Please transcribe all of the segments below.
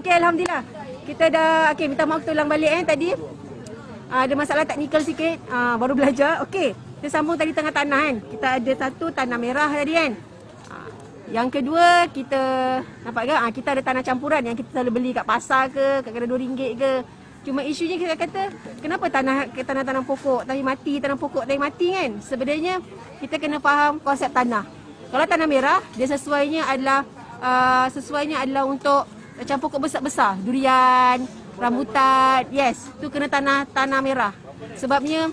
Okey, alhamdulillah. Kita dah minta maaf kita ulang balik tadi. Ada masalah teknikal sikit. Baru belajar. Okey. Kita sambung tadi tengah tanah kan. Kita ada satu tanah merah tadi kan. Yang kedua kita nampak ke? Kita ada tanah campuran yang kita selalu beli kat pasar ke, kadang-kadang RM2 ke. Cuma isunya kita kata kenapa tanah pokok tapi mati, tanah pokok tapi mati kan? Sebenarnya kita kena faham konsep tanah. Kalau tanah merah dia sesuainya adalah untuk macam pokok besar-besar, durian, rambutan. Yes, tu kena tanah merah. Sebabnya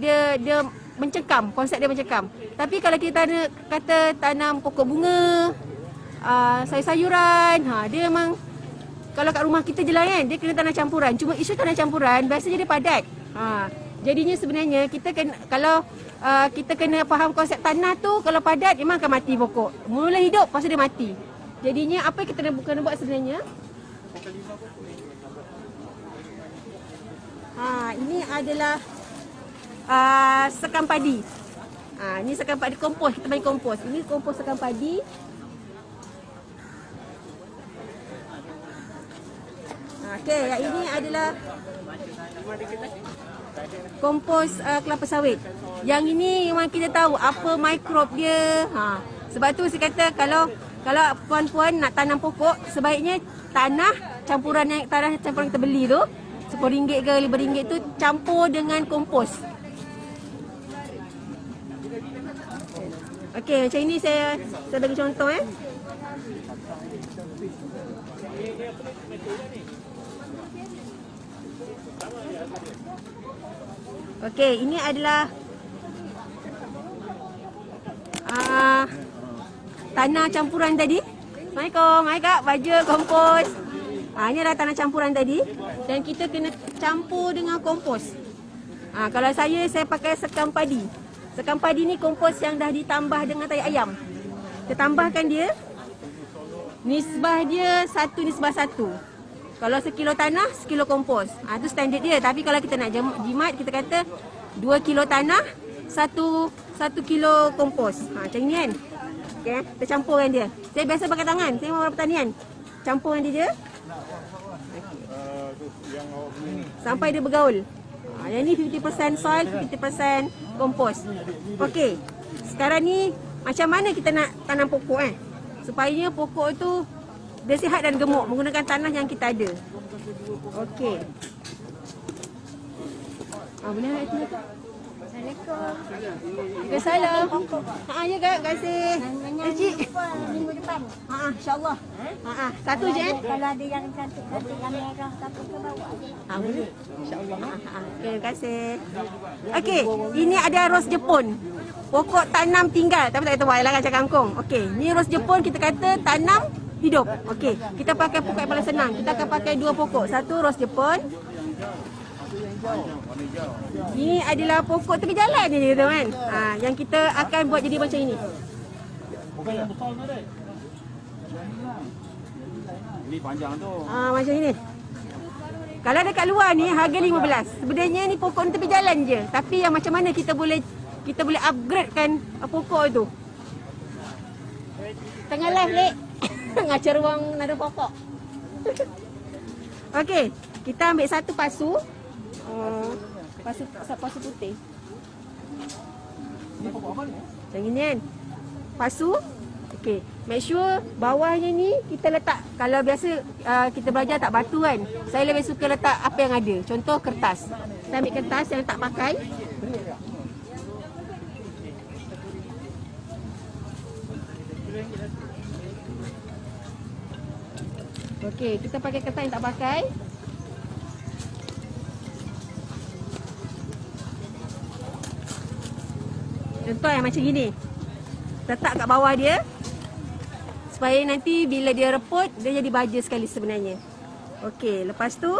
dia mencekam, konsep dia mencekam. Tapi kalau kita kata tanam pokok bunga, sayur-sayuran, dia memang kalau kat rumah kita je lah kan, dia kena tanah campuran. Cuma isu tanah campuran biasanya dia padat. Jadinya sebenarnya kita kena, kalau kita kena faham konsep tanah tu, kalau padat memang akan mati pokok. Mula hidup, lepas tu dia mati. Jadinya apa yang kita kena buat sebenarnya? Ini adalah sekam padi. Ini sekam padi kompos, kita main kompos. Ini kompos sekam padi. Okey, yang ini adalah kompos kelapa sawit. Yang ini memang kita tahu apa mikrob dia. Sebab tu saya kata kalau puan-puan nak tanam pokok, sebaiknya tanah campuran kita beli tu RM10 ke RM5 tu campur dengan kompos. Okey, macam ini saya bagi contoh Okey, ini adalah tanah campuran tadi. Assalamualaikum. Hai Kak, baju kompos. Ini adalah tanah campuran tadi dan kita kena campur dengan kompos. Kalau saya pakai sekam padi. Sekam padi ni kompos yang dah ditambah dengan tai ayam. Kita tambahkan dia. Nisbah dia 1:1. Kalau sekilo tanah, sekilo kompos. Itu standard dia. Tapi kalau kita nak jimat, kita kata 2 kilo tanah, 1 kilo kompos. Macam ni kan. Okay, kita campurkan dia. Saya biasa pakai tangan. Saya orang pertanian. Campurkan dia. Sampai dia bergaul. Yang ni 50% soil, 50% kompos. Okey. Sekarang ni macam mana kita nak tanam pokok supaya pokok tu dia sihat dan gemuk menggunakan tanah yang kita ada. Okey. Boleh nak sini Kak? Assalamualaikum. Waalaikumsalam. Ya Kak, terima kasih. Cik. Minggu depan. Insya-Allah. Satu je Kalau ada yang cantik yang merah satu ke bawah. Boleh. Insya-Allah. Okey, terima kasih. Okey, ini ada ros Jepun. Pokok tanam tinggal tapi tak tahu lah kacang kangkung. Okey, ni ros Jepun kita kata tanam hidup. Okey, kita pakai pokok yang paling senang. Kita akan pakai 2 pokok. Satu ros Jepun. Ini adalah pokok tepi jalan ni tu kan. Yang kita akan buat jadi macam ini. Bukan yang besar tu dek. Ini panjang tu. Macam ini. Kalau dekat luar ni harga 15. Sebenarnya ni pokok tepi jalan je. Tapi yang macam mana kita boleh upgradekan pokok tu. Tengah live lek. Ngacar ruang nada pokok. Okey, kita ambil satu pasu. Pasu putih. Ini pokok apa ni? Macam ni kan. Pasu. Okey, make sure bawahnya ni kita letak. Kalau biasa kita belajar tak batu kan. Saya lebih suka letak apa yang ada. Contoh kertas. Kita ambil kertas yang tak pakai. Okey, kita pakai kertas yang tak pakai. Contoh yang macam gini. Letak kat bawah dia. Supaya nanti bila dia reput, dia jadi baja sekali sebenarnya. Okey, lepas tu.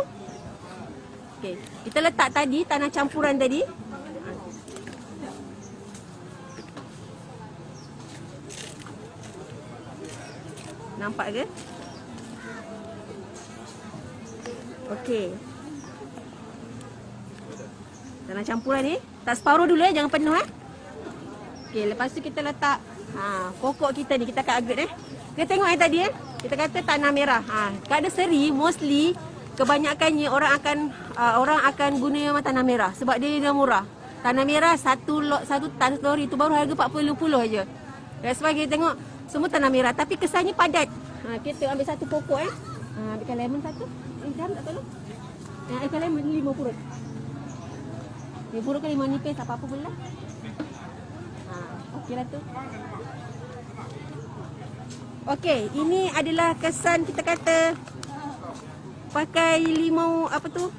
Okey, kita letak tadi, tanah campuran tadi. Nampak ke? Okey. Tanah campuran ni, tak separuh dulu jangan penuh Okey, lepas tu kita letak pokok kita ni, kita akan upgrade Kita tengok tadi kita kata tanah merah. Kada seri mostly kebanyakannya orang akan guna yang tanah merah sebab dia murah. Tanah merah satu lori tu baru harga 40 aja. That's why kita tengok semua tanah merah tapi kesannya padat. Kita ambil satu pokok ambilkan lemon satu. Jam tak tolong. Ambilkan lemon 5 purut. 5 purut ke 5 nipis apa-apa pun lah. Okeylah tu. Okey, ini adalah kesan kita kata pakai limau apa tu?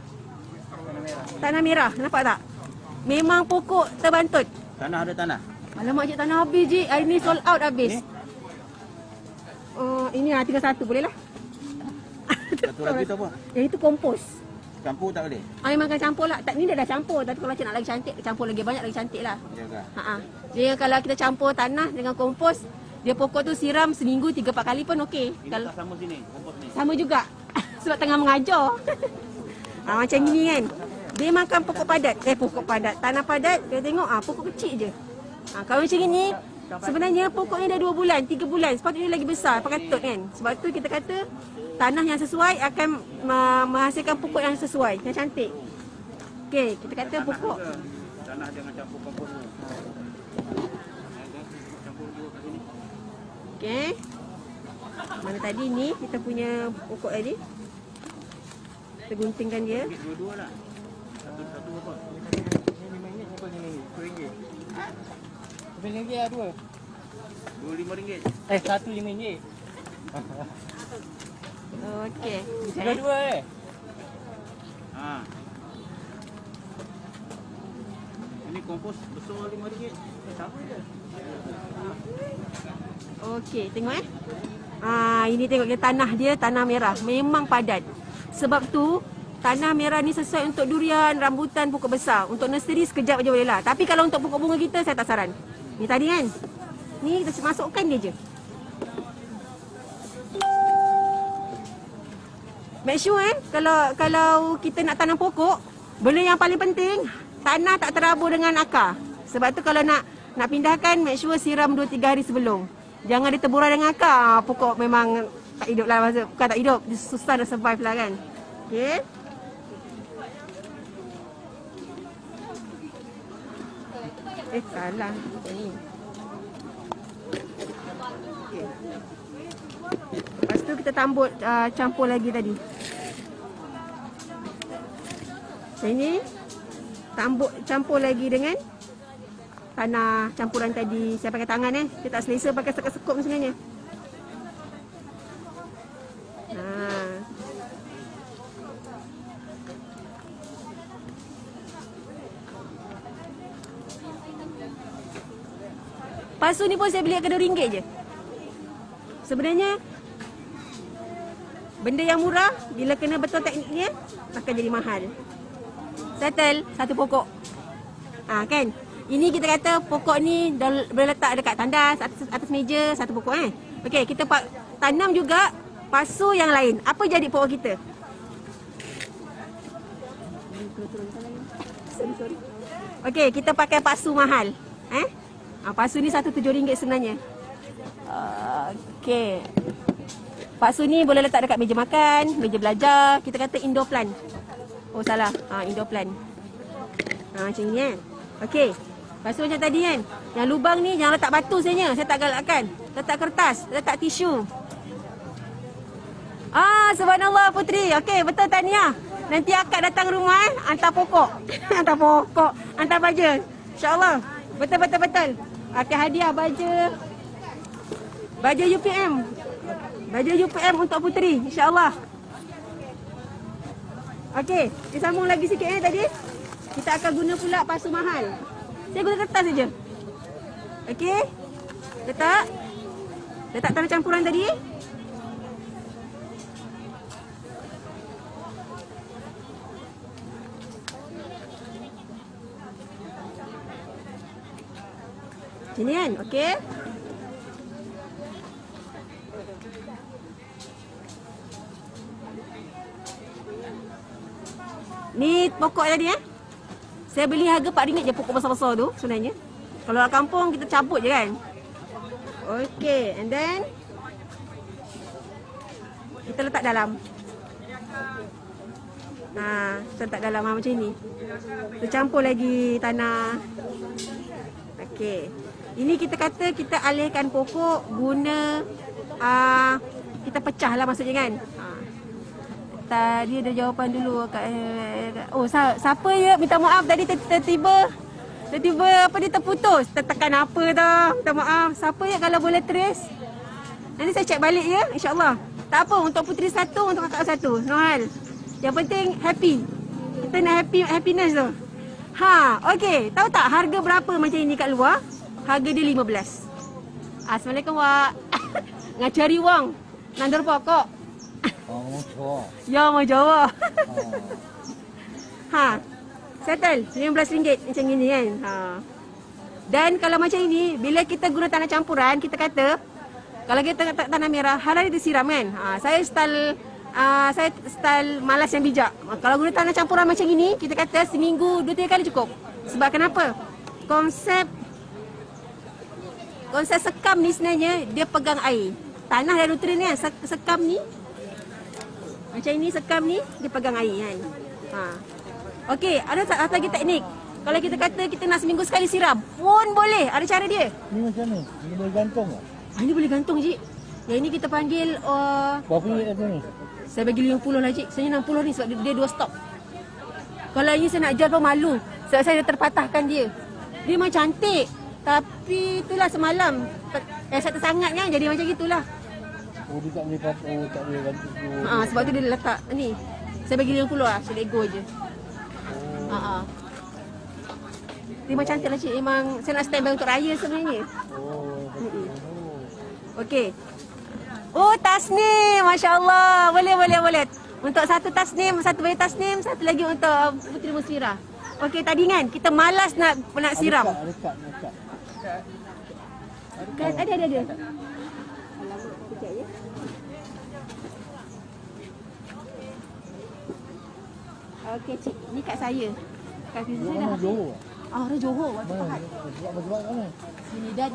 Tanah merah. Nampak tak? Memang pokok terbantut. Tanah ada tanah. Alamak cik, tanah habis je. Hari ni sold out habis. Ini tinggal satu boleh lah. Satu lagi tu apa? Yang itu kompos. Campur tak boleh? Memang akan campur lah. Ni dah campur. Tapi kalau cik nak lagi cantik, campur lagi banyak lagi cantik lah. Ya. Dia kalau kita campur tanah dengan kompos, dia pokok tu siram seminggu 3-4 kali pun okey. Ini Kalau tak sama sini, kompos ni. sama juga. Sebab tengah mengajar. Macam gini kan. Dia makan pokok padat. Pokok padat. Tanah padat, kita tengok pokok kecil je. Kalau macam ni, sebenarnya pokoknya dah 2 bulan, 3 bulan. Sepatutnya lagi besar, patut kan. Sebab tu kita kata tanah yang sesuai akan menghasilkan pokok yang sesuai, yang cantik. Okey, kita kata pokok. Tanah jangan campur kompos ni. Campur dua kat sini. Okey. Mana tadi ni kita punya pokok tadi. Kita guntingkan dia. Dua-dua lah. Satu apa? RM5 lah dua. RM25. Satu RM5. Okey. Dua-dua Ini kompos besar RM5. Sama je. Okey, tengok ini tengok dia tanah dia tanah merah. Memang padat. Sebab tu tanah merah ni sesuai untuk durian, rambutan, pokok besar. Untuk nursery sekejap aja boleh lah. Tapi kalau untuk pokok bunga kita saya tak saran. Ni tadi kan. Ni kita masukkan dia je. Make sure kalau kita nak tanam pokok, benda yang paling penting tanah tak terabur dengan akar. Sebab tu kalau nak pindahkan, make sure siram 2-3 hari sebelum. Jangan diteburan dengan akar. Pokok memang tak hidup lah. Bukan tak hidup, dia susah dah survive lah kan. Okey. Salah. Ni. Okay. Lepas tu kita campur lagi tadi. Ini campur lagi dengan tanah campuran tadi. Saya pakai tangan Saya tak selesa pakai sekop sebenarnya. Pasu ni pun saya beli kat RM2 je. Sebenarnya benda yang murah bila kena betul tekniknya akan jadi mahal. Settle satu pokok. Kan? Ini kita kata pokok ni dah boleh letak dekat tandas, atas meja, satu pokok Okey, kita tanam juga pasu yang lain. Apa jadi pokok kita? Okey, kita pakai pasu mahal. Pasu ni RM1.7 sebenarnya. Okey. Pasu ni boleh letak dekat meja makan, meja belajar. Kita kata indoor plant. Oh salah. Indoor plant. Macam ni Okey. Pasu macam tadi kan. Yang lubang ni jangan letak batu saja. Saya tak galakkan. Letak kertas, letak tisu. Subhanallah Putri. Okey, betul tahniah. Nanti akak datang rumah hantar pokok. Hantar pokok, hantar baja. InsyaAllah. Betul. Okey, hadiah baja UPM. Baja UPM untuk Putri, insya-Allah. Okey, kita sambung lagi sikit tadi. Kita akan guna pula pasu mahal. Saya guna kertas saja. Okey. Letak tanah campuran tadi. Sini kan, okey. Ni pokok tadi Saya beli harga RM4 je pokok besar-besar tu sebenarnya. Kalau nak kampung kita cabut je kan. Okey, and then kita letak dalam. Kita letak dalam macam ni. Kita campur lagi tanah. Okey. Ini kita kata kita alihkan pokok guna kita pecah lah maksudnya kan. Tadi ada jawapan dulu kat siapa ya? Minta maaf tadi tiba-tiba apa dia terputus. Tertekan apa tau? Minta maaf. Siapa ya kalau boleh trace? Nanti saya cek balik ya, insya-Allah. Tak apa, untuk puteri satu, untuk kakak satu. No hal. Yang penting happy. Kita nak happiness tu. Okey. Tahu tak harga berapa macam ini kat luar? Harga dia 15. Assalamualaikum, Wak. Ngacari wang. Nandur pokok. Ya, mau Jawa. Settle RM15 macam ini kan. Dan kalau macam ini, bila kita guna tanah campuran, kita kata kalau kita tanah merah, halal disiram kan. Saya style malas yang bijak. Kalau guna tanah campuran macam ini, kita kata seminggu 2-3 kali cukup. Sebab kenapa? Konsep sekam ni sebenarnya dia pegang air. Tanah dan nutrien kan. Sekam ni macam ini, sekam ni dia pegang air kan. Okey, ada satu lagi teknik. Kalau kita kata kita nak seminggu sekali siram pun boleh. Ada cara dia. Ni macam ni? Ini boleh gantung tak? Ini boleh gantung, Cik. Yang ini kita panggil berapa ringgit kata ni? saya bagi 50 lah, Cik. Saya 60 ni sebab dia 2 stok. Kalau ini saya nak jual pun malu. Sebab saya dah terpatahkan dia. Dia memang cantik. Tapi itulah semalam saya tersangat kan, jadi macam gitulah. Dia tak boleh tak boleh gantung. Sebab tu dia letak ni. Saya bagi 50 lah, saya let go je. Dia memang cantik lah, Cik. Memang saya nak standby untuk raya sebenarnya. Okey. Tasnim, masya-Allah. Boleh. Untuk satu tasnim, satu bayi tasnim, satu lagi untuk puteri musfirah. Okey, tadi kan kita malas nak siram. Ada kad. Kan ada. Sekejap ya. Okey, Cik. Ni kat saya. Kat sini saya dah. Johor. Orang Johor. Sebab mana? Sini dan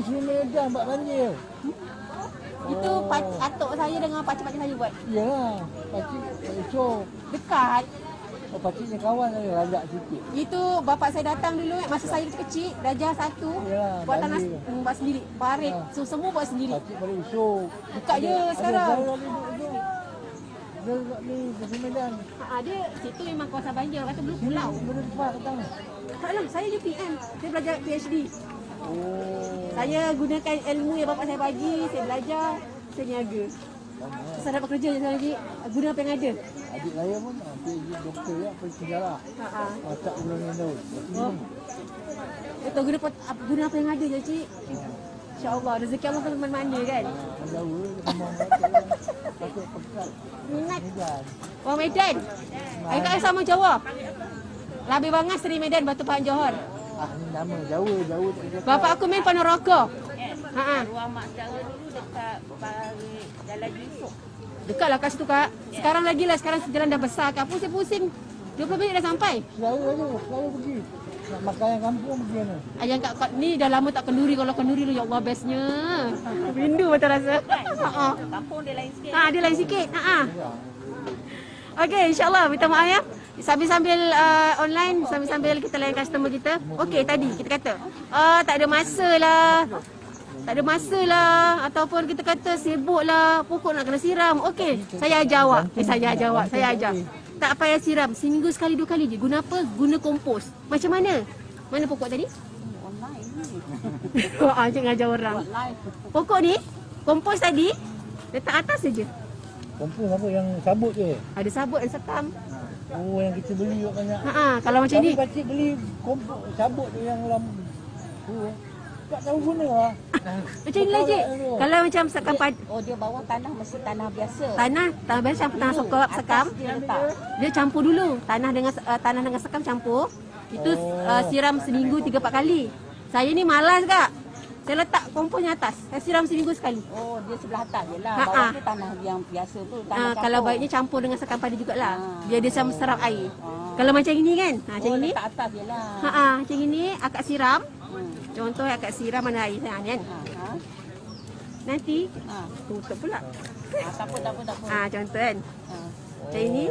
Sini Medan buat banjir. itu atuk saya dengan pakcik-pakcik saya buat. Iyalah, pakcik esok. Dekat. Pakcik ni kawan saya rajak sikit. Itu bapak saya datang dulu masa saya kecil, darjah 1. Yalah, Buat tanah banjir. buat sendiri, parit. Semua buat sendiri. Pakcik pada esok. Buka je sekarang. Dia kat ni, di Medan. Dia situ memang kawasan banjir. Kata belum pulau. Benda tempat datang. Taklah, saya UPM. Saya belajar PhD. Saya gunakan ilmu yang bapak saya bagi, saya belajar, saya niaga. Saya dapat kerja je lagi, guna apa yang ada. Adik saya pun PhD doktor ya, pergi sejarah. Tak bulan yang tahun. Betul, guna apa yang ada je, Cik. InsyaAllah, rezeki Allah kan mana-mana kan. Jauh, memang patut pekat. Minat. Medan. Orang Medan. Ayo kat sama Jawa. Labih Bangas, Seri Medan, Batu Pahat, Johor. Ni nama jauh tak boleh. Bapak aku main Ponorogo. Ruang mak cara dulu dekat Jalan Yusuf. Dekat lah kat situ, Kak. Sekarang lagi lah, sekarang jalan dah besar, Kak. Pusing-pusing. 20 minit dah sampai. Selalu pergi. Nak makan yang kampung pergi mana? Ayang Kak, ni dah lama tak kenduri. Kalau kenduri tu, ya Allah, bestnya. Rindu betul rasa. Kampung dia lain sikit. Dia lain sikit. Okey, insyaAllah. Minta maaf ya. Sambil-sambil online, sambil-sambil kita layan customer kita. Okey, tadi kita kata, tak ada masa lah. Tak ada masa lah. Ataupun kita kata sibuk lah. Pokok nak kena siram. Okey, saya ajar awak. Saya ajar. Tak payah siram. Seminggu sekali 2 kali je. Guna apa? Guna kompos. Macam mana? Mana pokok tadi? Online ni. Cik ngajar orang. Pokok ni, kompos tadi, letak atas saja. Kompos apa yang sabut je? Ada sabut dan sekam. Yang kita beli banyak. Kalau macam ni. Tapi pakcik beli kompos sabut tu yang dalam tak tahu guna lah. Macam ni lah, Cik. Kalau macam sekam Dia bawah tanah mesti tanah biasa. tanah biasa campur tanah sekam. Dia letak. Dia campur dulu. Tanah dengan sekam campur. Itu siram seminggu 3-4 kali. Saya ni malas, Kak. Saya letak komposnya atas. Saya siram seminggu sekali. Dia sebelah atas je lah. Bawah tu tanah yang biasa tu. Tanah Kalau baiknya campur dengan sekam padi jugalah. Biar dia serap air. Kalau macam ini kan. Macam ini. Letak atas je lah. Macam ini akak siram. Contoh akak siram mana air kan. Nanti tutup pula. Tak apa, tak apa, tak apa. Contoh kan. Ha. Macam ini.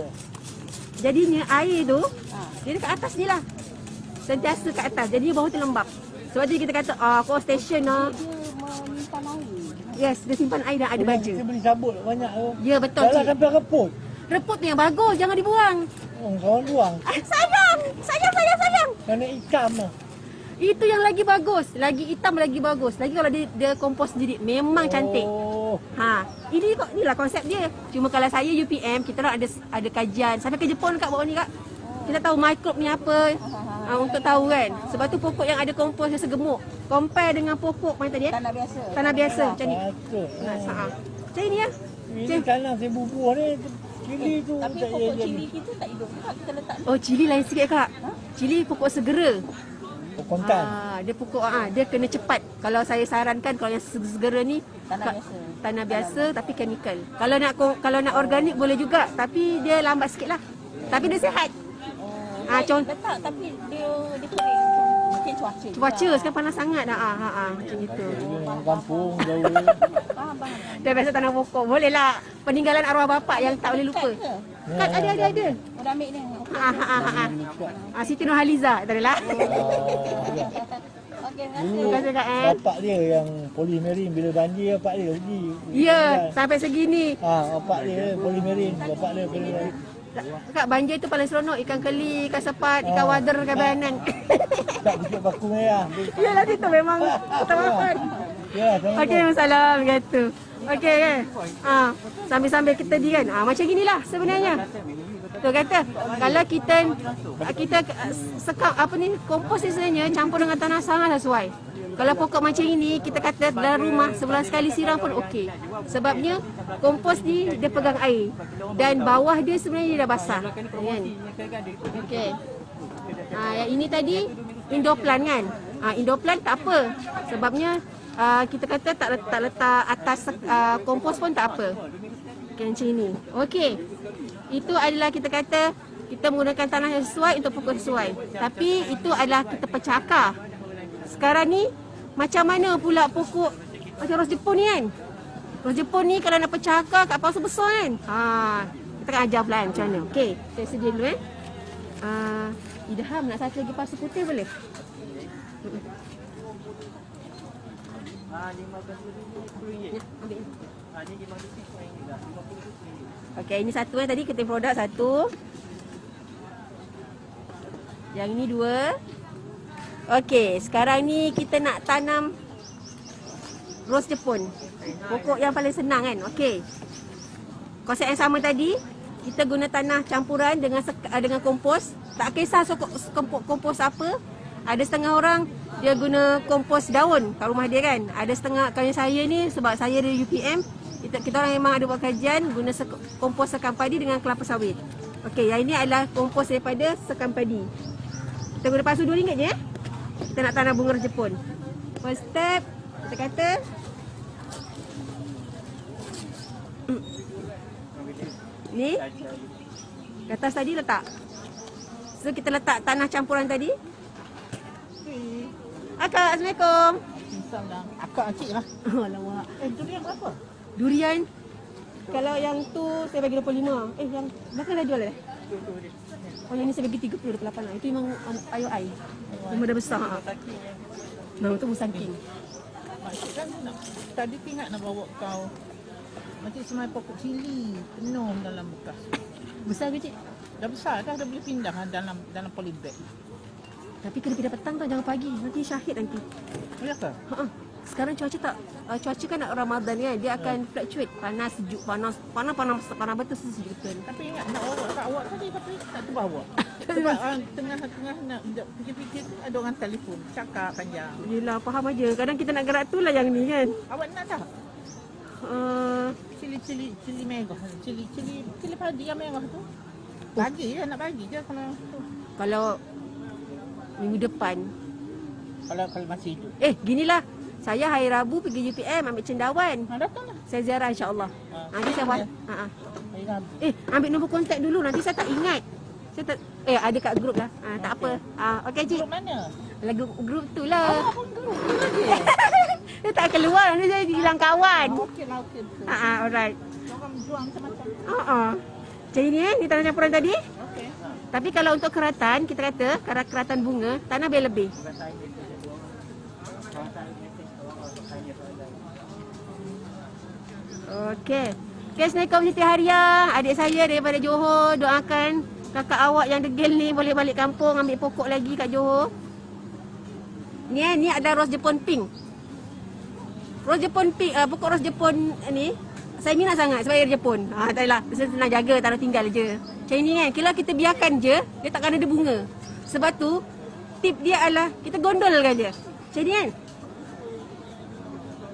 Jadinya air tu Ha. dia dekat atas ni lah. Sentiasa kat atas. Jadi bawah tu lembap. Sebab tu kita kata core station Dia menyimpan air. yes, dia simpan air dan ada baja. Kita beli sabut banyak tu. Ya betul Dah lah cik. sampai reput. Reput tu yang bagus, jangan dibuang. Kawan buang. Sayang. Kena hitam lah. Itu yang lagi bagus. Lagi hitam lagi bagus. Lagi kalau dia kompos sendiri memang cantik. Oh. Inilah konsep dia. Cuma kalau saya UPM, kita orang ada kajian. Sampai ke Jepun kat bawah ni kak. Kita tahu mikrob ni apa. Untuk tahu kan. Sebab tu pokok yang ada kompos yang segemuk. Compare dengan pokok mana tadi Tanah biasa. Tanah biasa macam ni. Patut. Macam ni ya. Ini tanah saya bubur ni. Cili tu Tapi tak pokok jadi. cili kita tak hidup juga. Kita letak Oh, cili lain sikit kak. Cili pokok segera. Pokok kontan. Dia pokok dia kena cepat. Kalau saya sarankan kalau yang segera ni tanah biasa. tanah biasa tapi chemical. Kalau nak organik boleh juga tapi dia lambat sikit lah. Tapi dia sihat. Contoh Letak tapi dia kering. Mungkin cuaca. cuaca sekarang panas sangat dah. Macam gitu. Ini kampung jauh. Faham. Dah biasa tanam pokok. Boleh lah peninggalan arwah bapak yang tak boleh lupa. Kad ada. Oh, dah ambil ni. Siti Nurhaliza. Tak adalah. Okey, Terima kasih kak Bapak dia yang polimerin bila banjir bapak dia pergi. Ya, sampai segini. Bapak dia polimerin, bapak dia polimerin. Kak banjir tu paling seronok ikan keli, ikan sepat, ikan wader, ikan bayanan. Tak bikin baku merah. Yalah situ memang utamakan. Ya, sama. Okey, masalah kata. Okey kan. Sambil-sambil kita di kan. Macam ginilah sebenarnya. Tu kata kalau kita sekam kompos ni sebenarnya campur dengan tanah sangat sesuai. Kalau pokok macam ini kita kata dalam rumah sebulan sekali siram pun okey. Sebabnya kompos ni dia pegang air dan bawah dia sebenarnya dia dah basah. Kan? Okey. Yang ini tadi indoor plant kan. Indoor plant tak apa. Sebabnya kita kata tak letak atas kompos pun tak apa. Okay, macam ini. Okey. Itu adalah kita kata kita menggunakan tanah yang sesuai untuk pokok sesuai. Tapi itu adalah kita pecah akar. Sekarang ni macam mana pula pokok macam ros Jepun ni kan? Ros Jepun ni kalau nak pecah akar kat pasu besar kan? Kita akan ajar pelan macam mana. Okey, saya sedia dulu Idham nak satu lagi pasu putih boleh? Okey, ini satu tadi kita produk satu. Yang ini dua. Okey, sekarang ni kita nak tanam ros Jepun. Pokok yang paling senang kan. Okey. Konsep yang sama tadi, kita guna tanah campuran dengan kompos. Tak kisah kompos apa. Ada setengah orang dia guna kompos daun kat rumah dia kan. Ada setengah kawan saya ni sebab saya dari UPM, kita orang memang ada buat kajian guna kompos sekam padi dengan kelapa sawit. Okey, yang ini adalah kompos daripada sekam padi. Kita guna pasu RM2 je. Kita nak tanam bunga ros Jepun. First step, kita kata ni ke atas tadi letak. So kita letak tanah campuran tadi. Akak, Assalamualaikum. Akak cik lah. Alamak. Durian berapa? Durian. Kalau yang tu saya bagi 25. Yang belakang dah jual dah. Oh yang ni saya bagi 30, 28 lah. Itu memang IOI. Memang dah besar. Nah, itu musangking. Kan tadi ingat nak bawa kau macam semai pokok cili penuh dalam bekas. Besar ke cik? Dah besar dah boleh pindah dalam polybag. Tapi kena pindah petang tau, jangan pagi. Nanti syahid nanti. Ya ke? Sekarang cuaca tak cuaca kan Ramadan kan, dia akan fluctuate, panas sejuk, panas betul sejuk betul. Tapi ingat nak bawa kat awak tadi tapi tak terbawa. Sebab tengah-tengah nak fikir-fikir tu ada orang telefon cakap panjang. Yelah, faham aja. Kadang kita nak gerak tu lah yang ni kan. Awak nak tak? Cili merah. Cili padi yang merah tu. Bagi je, nak bagi je kalau tu. Kalau minggu depan. Kalau masih hidup. Ginilah. Saya hari Rabu pergi UPM ambil cendawan. Datanglah. Saya ziarah insya-Allah. Nanti saya buat. Hari Rabu. Ambil nombor kontak dulu, nanti saya tak ingat. Saya tak ada kat grup lah. Tak apa. Okey cik. Grup mana? Lagu grup tu lah. Apa grup? Dia tak keluar, nanti saya hilang kawan. Okey lah, okey. Alright. juang macam-macam. Macam ini ni tanah campuran tadi. Okey. Tapi kalau untuk keratan, kita kata keratan bunga, tanah lebih. Okey. Okay, Assalamualaikum Siti Haria. Adik saya daripada Johor, doakan kakak awak yang degil ni boleh balik kampung ambil pokok lagi kat Johor. Ni ada ros Jepun pink. Ros Jepun pink, pokok ros Jepun ni saya minat sangat sebab dia Jepun. Tak adalah, saya senang jaga, taruh tinggal je. Macam ni kan, kalau kita biarkan je, dia takkan ada bunga. Sebab tu, tip dia adalah kita gondolkan dia. Macam ni kan.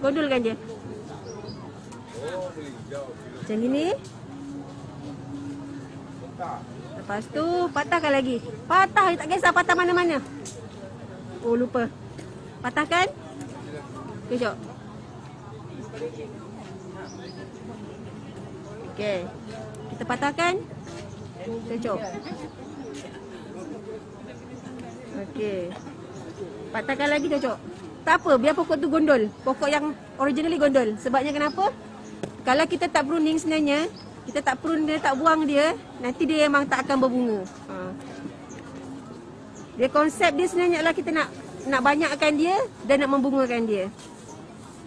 Gondolkan dia. Macam ni. Lepas tu, patahkan lagi. Patah, tak kisah patah mana-mana. Oh, lupa. Patahkan. Kejap. Okey. Kita patahkan. Cocok. Okey. Patahkan lagi cocok. Tak apa, biar pokok tu gondol. Pokok yang originally gondol. Sebabnya kenapa? Kalau kita tak pruning sebenarnya, kita tak prune dia, tak buang dia, nanti dia memang tak akan berbunga. Dia konsep dia sebenarnya adalah kita nak banyakkan dia dan nak membungakan dia.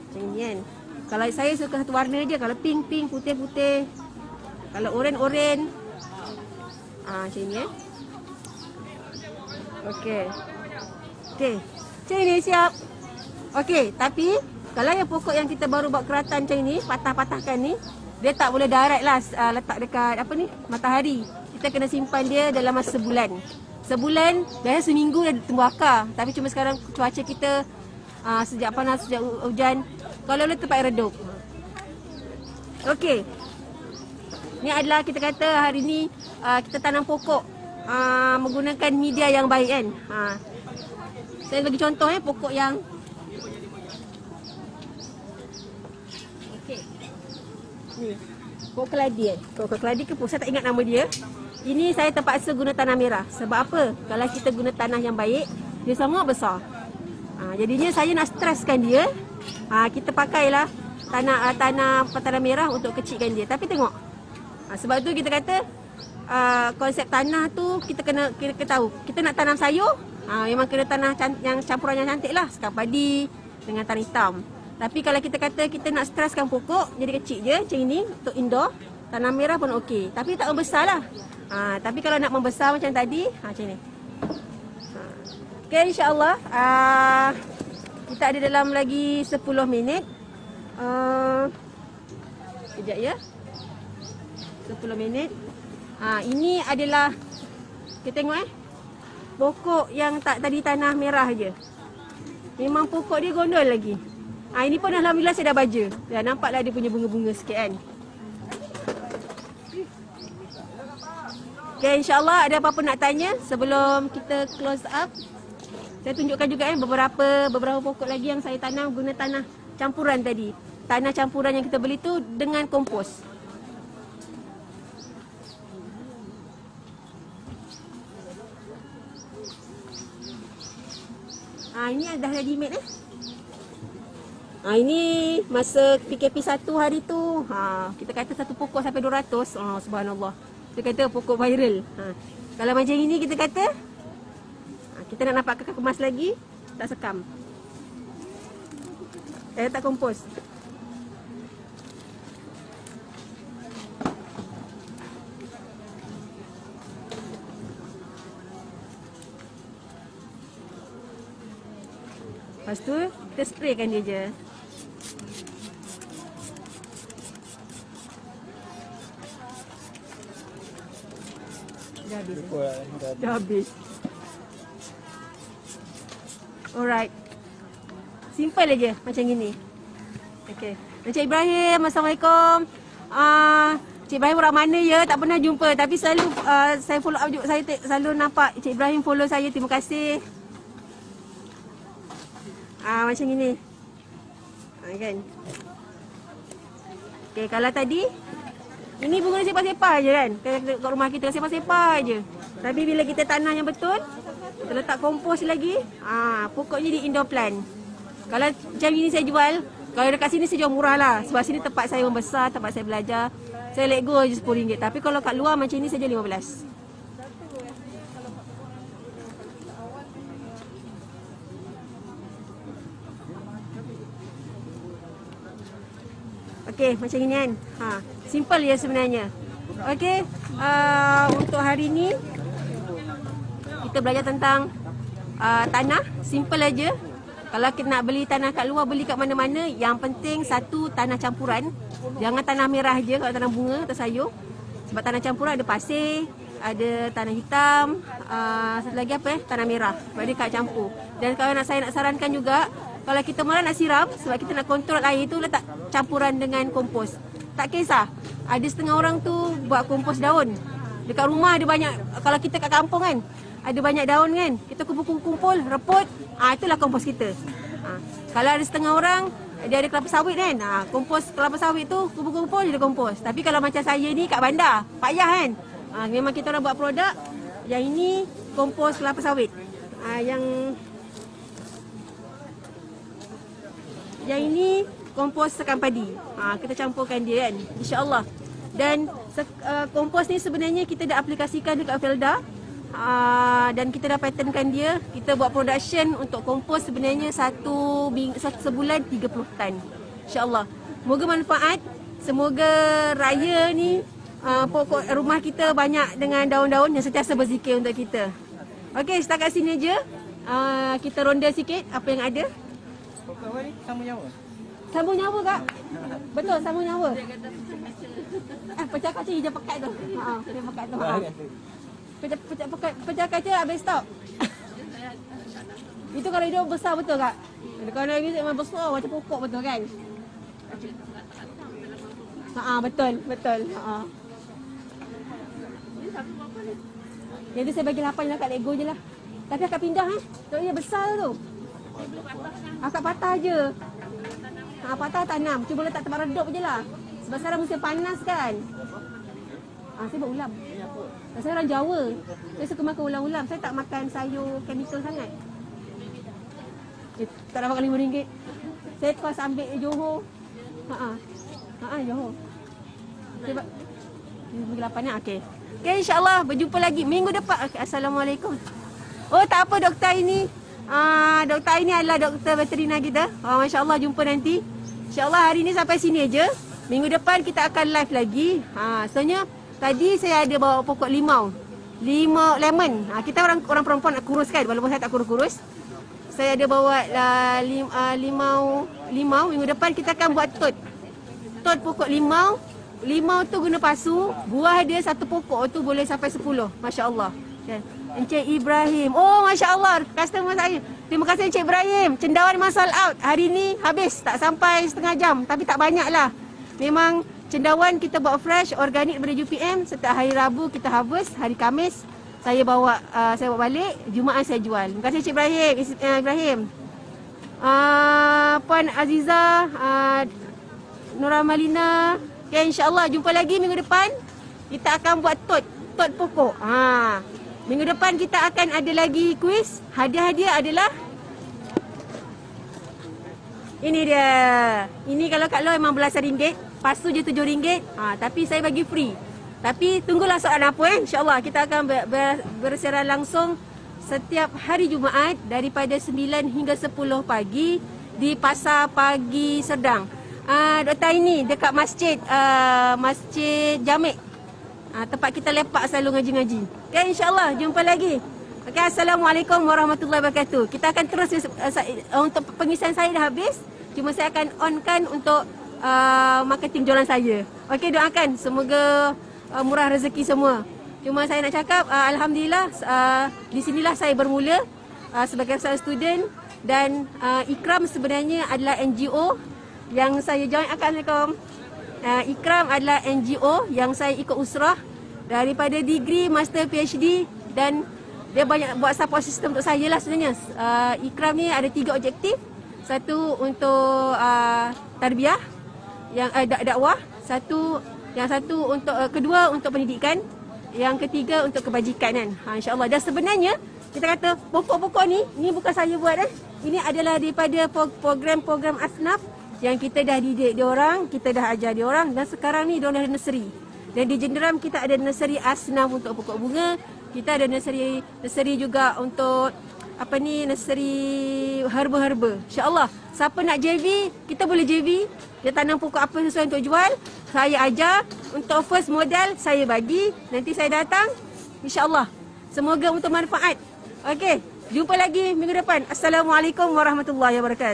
Macam ni kan. Kalau saya suka satu warna je, kalau pink, putih. Kalau oren. Macam ni Okey. Macam ni siap. Okey, tapi kalau yang pokok yang kita baru buat keratan macam ni, patah-patahkan ni, dia tak boleh direct lah letak dekat matahari. Kita kena simpan dia dalam masa sebulan. Sebulan, biasanya seminggu dah tumbuh akar. Tapi cuma sekarang cuaca kita sejak panas, sejak hujan, kalau boleh tempat redup. Okey. Ni adalah kita kata hari ni kita tanam pokok menggunakan media yang baik kan. Saya bagi contoh pokok yang ni. Pokok keladi Pokok keladi ke saya tak ingat nama dia. Ini saya terpaksa guna tanah merah. Sebab apa? Kalau kita guna tanah yang baik, dia sangat besar. Jadinya saya nak streskan dia. Kita pakailah tanah merah untuk kecilkan dia. Tapi tengok. Sebab tu kita kata konsep tanah tu kita kena tahu. Kita nak tanam sayur, memang kena tanah yang campuran yang cantik lah. Sekam padi dengan tanah hitam. Tapi kalau kita kata kita nak streskan pokok, jadi kecil je macam ini untuk indoor, tanah merah pun okey. Tapi tak membesar lah. Tapi kalau nak membesar macam tadi, macam ni. Okay, insyaAllah. Kita ada dalam lagi 10 minit. Sekejap ya. 10 minit. Ini adalah, kita tengok pokok yang tadi tanah merah je. Memang pokok dia gondol lagi. Ini pun alhamdulillah saya dah baja. Dah nampaklah dia punya bunga-bunga sikit kan. Okay, insyaAllah ada apa-apa nak tanya sebelum kita close up. Saya tunjukkan juga beberapa pokok lagi yang saya tanam guna tanah campuran tadi. Tanah campuran yang kita beli tu dengan kompos. Ini dah ready made ini masa PKP 1 hari tu. Kita kata satu pokok sampai 200. Subhanallah. Kita kata pokok viral. Kalau macam ini kita kata kita nak nampak kakak kemas lagi, tak sekam. Tak kompos. Lepas tu kita spraykan dia je. Dah habis. Dah habis. Alright. Simple aja macam gini. Okey. Encik Ibrahim, Assalamualaikum. Encik Ibrahim orang mana ya? Tak pernah jumpa tapi selalu saya follow up juga. Saya selalu nampak Encik Ibrahim follow saya. Terima kasih. Macam gini. Kan. Okey, kalau tadi ini bunga sepah-sepah je kan. Kat rumah kita sepah-sepah je. Tapi bila kita tanam yang betul, kita letak kompos lagi, pokoknya di indoor plant. Kalau macam ini saya jual, kalau dekat sini saya jual murah lah. Sebab sini tempat saya membesar, tempat saya belajar. saya let go je RM10. Tapi kalau kat luar macam ni saja RM15. Okey, macam ni kan. Simple je sebenarnya. Okey, untuk hari ni kita belajar tentang tanah. Simple aja. Kalau kita nak beli tanah kat luar, beli kat mana-mana, yang penting satu, tanah campuran. Jangan tanah merah je kalau tanah bunga atau sayur. Sebab tanah campuran ada pasir, ada tanah hitam, satu lagi apa tanah merah. Sebab dia kat campur. Dan kalau saya nak sarankan juga, kalau kita mula nak siram, sebab kita nak kontrol air tu, letak campuran dengan kompos. Tak kisah. Ada setengah orang tu buat kompos daun. Dekat rumah ada banyak, kalau kita kat kampung kan, ada banyak daun kan, kita kumpul-kumpul, reput, itulah kompos kita. Kalau ada setengah orang, dia ada kelapa sawit kan, kompos kelapa sawit tu kumpul-kumpul dia kompos. Tapi kalau macam saya ni kat bandar, payah kan, memang kita orang buat produk. Yang ini kompos kelapa sawit, yang ini kompos sekam padi. Kita campurkan dia kan, insya-Allah. Dan kompos ni sebenarnya kita dah aplikasikan dekat Felda. Dan kita dah patentkan dia. Kita buat production untuk kompos sebenarnya sebulan 30 tan, insya-Allah. Moga manfaat. Semoga raya ni pokok rumah kita banyak dengan daun-daun yang sentiasa berzikir untuk kita. Okey, setakat sini aja. Kita ronda sikit apa yang ada. Pokok apa ni? Sambung nyawa? Sambung nyawa kak? Betul, sambung nyawa. Pecah kaca hijau pekat tu. Dia pekat tu. Pecah kaca habis stok. Itu kalau dia besar betul kak? Kalau dia memang besar macam pokok betul kan? Betul. Jadi saya bagi 8 je lah kat Lego je lah. Tapi akak pindah Sebab dia besar tu. Akak patah je. Patah tanam. Cuba letak tempat redup je lah. Sebab sekarang musim panas kan. Saya buat ulam. Saya orang Jawa. Saya suka makan ulam-ulam. Saya tak makan sayur chemical sangat. Tak dapat RM5. Saya kos ambil Johor. Johor. Saya buat RM8 ni. Okey. Okey, insya-Allah berjumpa lagi minggu depan. Assalamualaikum. Oh, tak apa doktor ini. Doktor ini adalah doktor veterina kita. Masya-Allah, jumpa nanti. Insya-Allah hari ni sampai sini aja. Minggu depan kita akan live lagi. Soalnya tadi saya ada bawa pokok limau lemon. Kita orang perempuan nak kurus kan, walaupun saya tak kurus-kurus. Saya ada bawa limau. Minggu depan kita akan buat tot pokok limau. Limau tu guna pasu. Buah dia satu pokok tu boleh sampai 10. Masya-Allah. Encik Ibrahim. Oh, masya-Allah, customer saya. Terima kasih Encik Ibrahim. Cendawan masal out. Hari ni habis, tak sampai setengah jam, tapi tak banyak lah. Memang cendawan kita buat fresh, organik daripada UPM. Setiap hari Rabu kita harvest, hari Khamis saya bawa balik, Jumaat saya jual. Terima kasih Encik Ibrahim. Puan Aziza, Nura Malina. Okay, insya-Allah jumpa lagi minggu depan. Kita akan buat tot pokok. Minggu depan kita akan ada lagi kuis. Hadiah-hadiah adalah ini dia. Ini kalau kat luar memang belasan ringgit. Pasu je RM7. Tapi saya bagi free. Tapi tunggulah soalan apa InsyaAllah kita akan bersiaran langsung setiap hari Jumaat daripada 9 hingga 10 pagi di Pasar Pagi Serdang. Doktor ini dekat Masjid Jamek. Tempat kita lepak selalu ngaji-ngaji. Okay, insyaAllah jumpa lagi. Okay, Assalamualaikum warahmatullahi wabarakatuh. Kita akan terus untuk pengisian saya dah habis. Cuma saya akan onkan untuk marketing jualan saya. Okay, doakan semoga murah rezeki semua. Cuma saya nak cakap alhamdulillah di sinilah saya bermula sebagai seorang student dan Ikram sebenarnya adalah NGO yang saya join. Assalamualaikum. Ikram adalah NGO yang saya ikut usrah daripada degree, master, PhD dan dia banyak buat support system untuk saya lah sebenarnya. Ikram ni ada 3 objektif. Satu untuk tarbiyah, yang dakwah, yang satu untuk kedua untuk pendidikan, yang ketiga untuk kebajikan kan. InsyaAllah. Dan sebenarnya kita kata pokok-pokok ni bukan saya buat Ini adalah daripada program-program asnaf yang kita dah didik diorang, kita dah ajar diorang dan sekarang ni diorang dah nursery. Dan di Jenderam kita ada nursery asnam untuk pokok bunga. Kita ada nursery juga untuk nursery herba-herba. InsyaAllah. Siapa nak JV, kita boleh JV. Dia tanam pokok apa sesuai untuk jual. Saya ajar. Untuk first modal, saya bagi. Nanti saya datang. InsyaAllah. Semoga untuk manfaat. Okey. Jumpa lagi minggu depan. Assalamualaikum warahmatullahi wabarakatuh.